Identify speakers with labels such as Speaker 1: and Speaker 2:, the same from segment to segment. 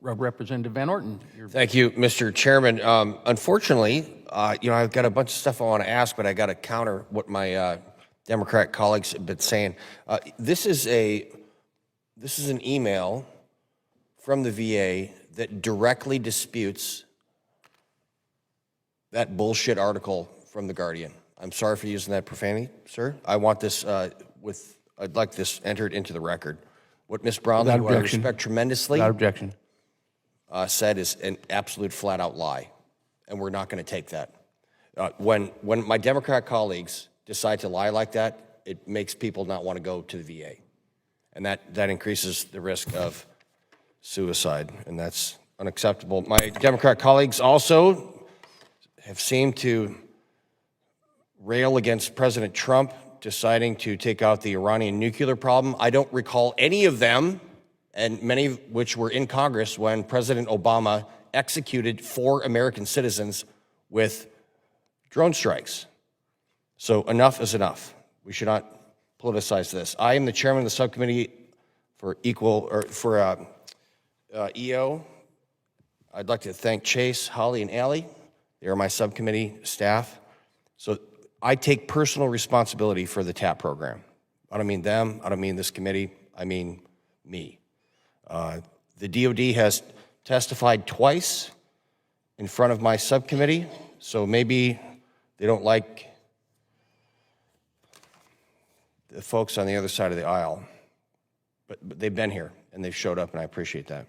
Speaker 1: Representative Van Orten.
Speaker 2: Thank you, Mr. Chairman. Unfortunately, I've got a bunch of stuff I want to ask, but I got to counter what my Democrat colleagues have been saying. This is an email from the VA that directly disputes that bullshit article from The Guardian. I'm sorry for using that profanity, sir. I want this I'd like this entered into the record. What Ms. Brownlee, who I respect tremendously,
Speaker 1: Without objection.
Speaker 2: Said is an absolute flat-out lie, and we're not going to take that. When my Democrat colleagues decide to lie like that, it makes people not want to go to the VA, and that increases the risk of suicide, and that's unacceptable. My Democrat colleagues also have seemed to rail against President Trump deciding to take out the Iranian nuclear problem. I don't recall any of them, and many of which were in Congress when President Obama executed 4 American citizens with drone strikes. So enough is enough. We should not politicize this. I am the chairman of the subcommittee for EO. I'd like to thank Chase, Holly, and Allie. They are my subcommittee staff. So I take personal responsibility for the TAP program. I don't mean them. I don't mean this committee. I mean me. The DOD has testified twice in front of my subcommittee, so maybe they don't like the folks on the other side of the aisle. But they've been here, and they've showed up, and I appreciate that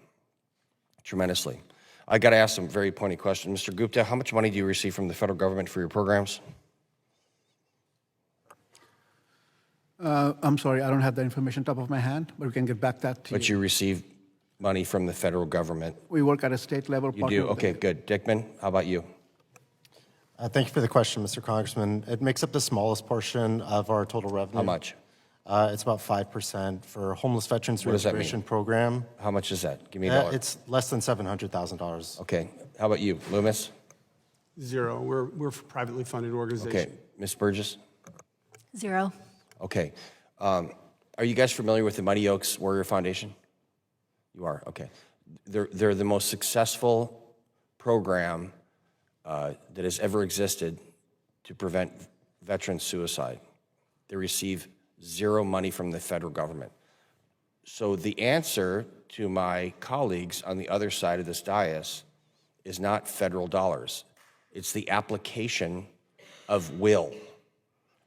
Speaker 2: tremendously. I got to ask some very pointy questions. Mr. Gupta, how much money do you receive from the federal government for your programs?
Speaker 3: I'm sorry, I don't have that information top of my hand, but we can get back that to you.
Speaker 2: But you receive money from the federal government.
Speaker 3: We work at a state level.
Speaker 2: You do? Okay, good. Dickman, how about you?
Speaker 4: Thank you for the question, Mr. Congressman. It makes up the smallest portion of our total revenue.
Speaker 2: How much?
Speaker 4: It's about 5% for homeless veterans
Speaker 2: What does that
Speaker 4: restoration
Speaker 2: mean?
Speaker 4: program.
Speaker 2: How much is that? Give me a dollar.
Speaker 4: It's less than $700,000.
Speaker 2: Okay. How about you, Loomis?
Speaker 5: Zero. We're a privately funded organization.
Speaker 2: Okay. Ms. Burgess?
Speaker 6: Zero.
Speaker 2: Okay. Are you guys familiar with the Mighty Oaks Warrior Foundation? You are? Okay. They're the most successful program that has ever existed to prevent veteran suicide. They receive zero money from the federal government. So the answer to my colleagues on the other side of this dais is not federal dollars. It's the application of will.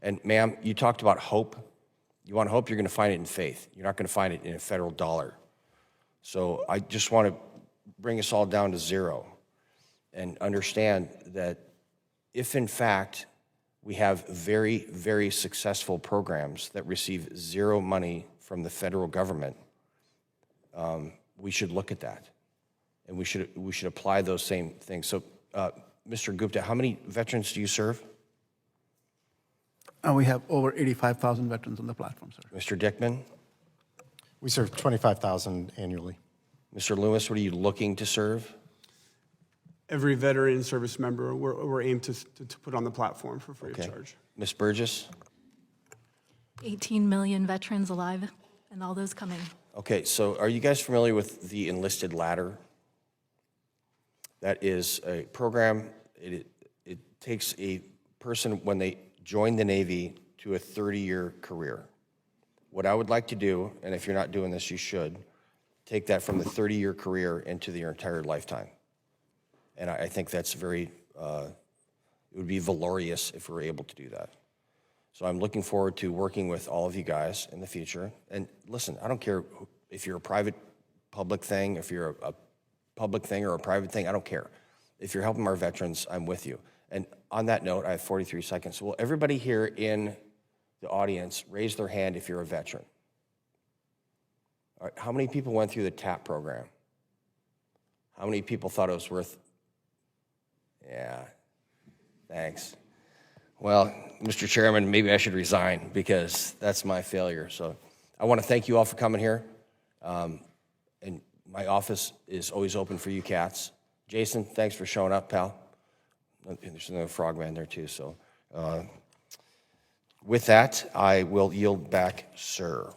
Speaker 2: And ma'am, you talked about hope. You want hope, you're going to find it in faith. You're not going to find it in a federal dollar. So I just want to bring us all down to zero and understand that if in fact we have very, very successful programs that receive zero money from the federal government, we should look at that. And we should apply those same things. So, Mr. Gupta, how many veterans do you serve?
Speaker 3: We have over 85,000 veterans on the platform, sir.
Speaker 2: Mr. Dickman?
Speaker 4: We serve 25,000 annually.
Speaker 2: Mr. Loomis, what are you looking to serve?
Speaker 5: Every veteran service member we're aimed to put on the platform for free of charge.
Speaker 2: Ms. Burgess?
Speaker 6: 18 million veterans alive, and all those coming.
Speaker 2: Okay, so are you guys familiar with the enlisted ladder? That is a program, it takes a person when they join the Navy to a 30-year career. What I would like to do, and if you're not doing this, you should, take that from the 30-year career into your entire lifetime. And I think that's very, it would be valorous if we were able to do that. So I'm looking forward to working with all of you guys in the future. And listen, I don't care if you're a private public thing, if you're a public thing or a private thing, I don't care. If you're helping our veterans, I'm with you. And on that note, I have 43 seconds. Will everybody here in the audience raise their hand if you're a veteran? All right, how many people went through the TAP program? How many people thought it was worth? Yeah, thanks. Well, Mr. Chairman, maybe I should resign because that's my failure. So I want to thank you all for coming here. And my office is always open for you cats. Jason, thanks for showing up, pal. There's another frogman there too. So with that, I will yield back, sir.